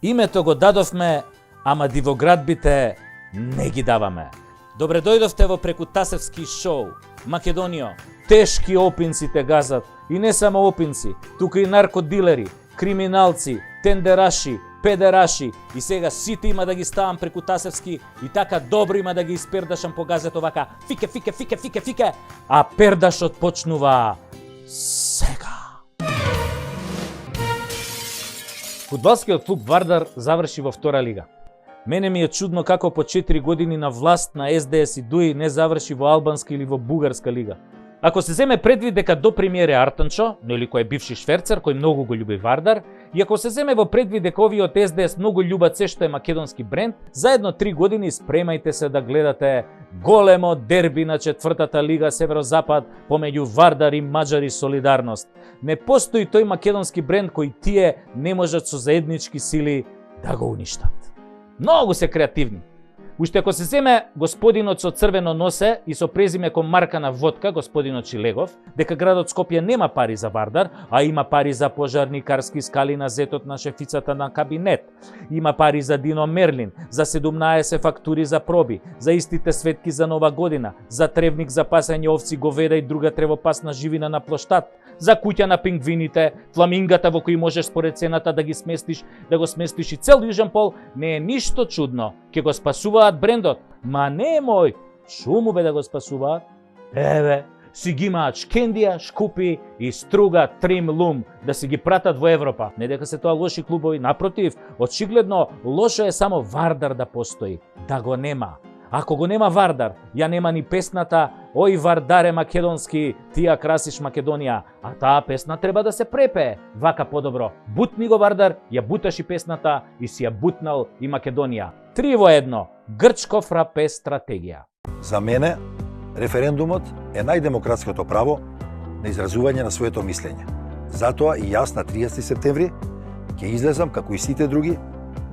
Името го дадовме, ама дивоградбите не ги даваме. Добре дојдовте во Прекутасевски шоу. Македонијо, тешки опинци те газат. И не само опинци, тука и наркодилери, криминалци, тендераши, педераши. И сега сите има да ги ставам Прекутасевски и така добро има да ги испердашам по газето вака. Фике, фике, фике, фике, фике. А пердашот почнува сега. Фудбалскиот клуб Вардар заврши во втора лига. Мене ми е чудно како по 4 години на власт на СДС и ДУИ не заврши во албанска или во бугарска лига. Ако се земе предвид дека до премиер е Артанчо, нели кој е бивши шверцер, кој многу го љуби Вардар, и ако се земе во предвид дека овие од СДС многу љубат се што е македонски бренд, заедно 3 години спремајте се да гледате големо дерби на четвртата лига Северозапад помеѓу Вардар и Маđари Солидарност. Не постои тој македонски бренд кој тие не можат со заеднички сили да го уништат. Многу се креативни. Уште ако се земе господинот со црвено носе и со презиме кон марка на водка, господинот Чилегов, дека градот Скопје нема пари за Вардар, а има пари за пожарникарски скали на зетот на шефицата на кабинет. Има пари за Дино Мерлин, за 17 фактури за проби, за истите светки за Нова година, за тревник за пасање овци, говеда и друга тревопасна живина на плоштад, за куќа на пингвините, фламингата во кои можеш според цената да го сместиш и цел Јужен пол, не е ништо чудно. Ке го спасуваат брендот, ма не е мој. Шуму бе да го спасуваат? Еве, си ги имаат Шкендија, Шкупи и Струга, Трим, Лум, да си ги пратат во Европа. Не дека се тоа лоши клубови, напротив, очигледно лошо е само Вардар да постои, да го нема. Ако го нема Вардар, ја нема ни песната "Ој Вардаре македонски, ти ја красиш Македонија", а таа песна треба да се препее. Вака подобро. Бутни го Вардар, ја буташ и песната и си ја бутнал и Македонија. 3 во 1. Грчков рапе стратегија. За мене, референдумот е најдемократското право на изразување на своето мислење. Затоа и јас на 30 септември ќе излезам, како и сите други,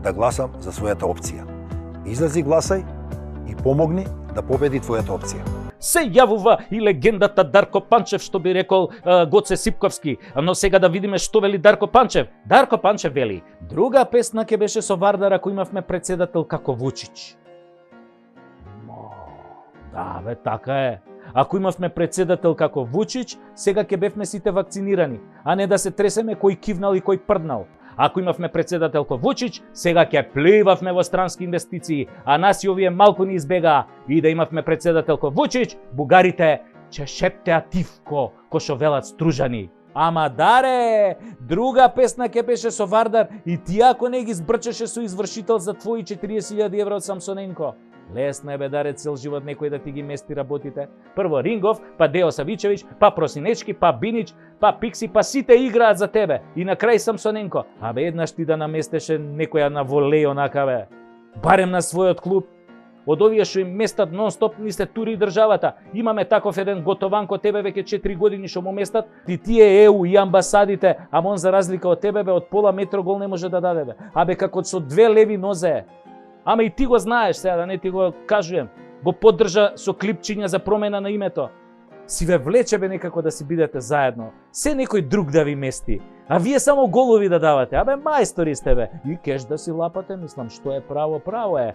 да гласам за својата опција. Излези, гласај и помогни да победи твојата опција. Се јавува и легендата Дарко Панчев, што би рекол Гоце Сипковски. Но сега да видиме што вели Дарко Панчев. Дарко Панчев вели: друга песна ќе беше со Вардар ако имавме председател како Вучич. Да, бе, така е. Ако имавме председател како Вучич, сега ќе бевме сите вакцинирани, а не да се тресеме кој кивнал и кој прднал. Ако имавме председател ко Вучич, сега ќе пливавме во странски инвестиции, а нас и овие малку ни избегаа. И да имавме председател ко Вучич, бугарите ќе шептеа тивко, ко шо велат Стружани. Ама даре, друга песна ќе беше со Вардар и ти ако не ги збрчеше со извршител за твои 40.000 евро од Самсоненко. Лесно е бе даре цел живот некој да ти ги мести работите. Прво Рингов, па Део Савичевич, па Просинечки, па Бинич, па Пикси, па сите играат за тебе. И на крај Самсоненко. А бе еднаш ти да наместеше некоја на волеј онака бе. Барем на својот клуб. Од овие што им местат нон-стоп ни се тури државата. Имаме таков еден готован ко тебе веќе 4 години што му местат. И тие ЕУ и амбасадите, а он за разлика од тебе бе од пола метро гол не може да даде бе. А бе како со 2 леви нозе. Ама и ти го знаеш сега, да не ти го кажуjem. Го поддржа со клипчиња за промена на името. Си ве влече бе некако да си бидете заедно. Се некој друг да ви мести. А вие само голови да давате. Абе мајстори сте бе. И кеш да си лапате, мислам, што е право, право е.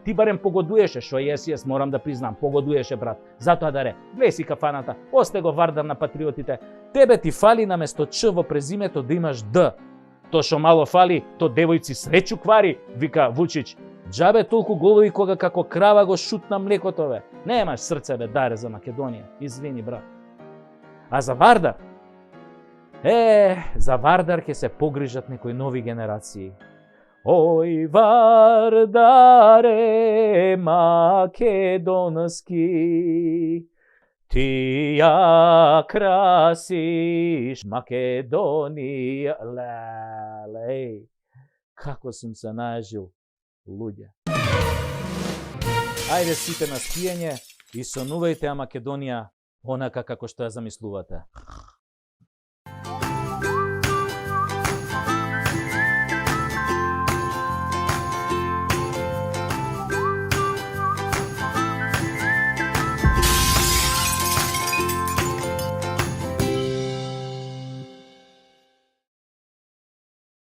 Ти барем погодуеше, шо јес, морам да признам, погодуеше брат. Затоа даре, глеј си кафаната, осте го Вардар на патриотите. Тебе ти фали наместо Ч во презимето да имаш Д. То шо мало фали, то девојци среќу квари, вика Вучич. Джабе толку голови кога како крава го шутна млекото бе. Немаш срце бе, даре за Македонија. Извини брат. А за Вардар? За Вардар ќе се погрижат некои нови генерации. Ој Вардаре македонски, ти ја красиш Македонија. Леле, како сум се најажил. Луѓе. Ајде сите на спиење и сонувајте Македонија онака како што ја замислувате.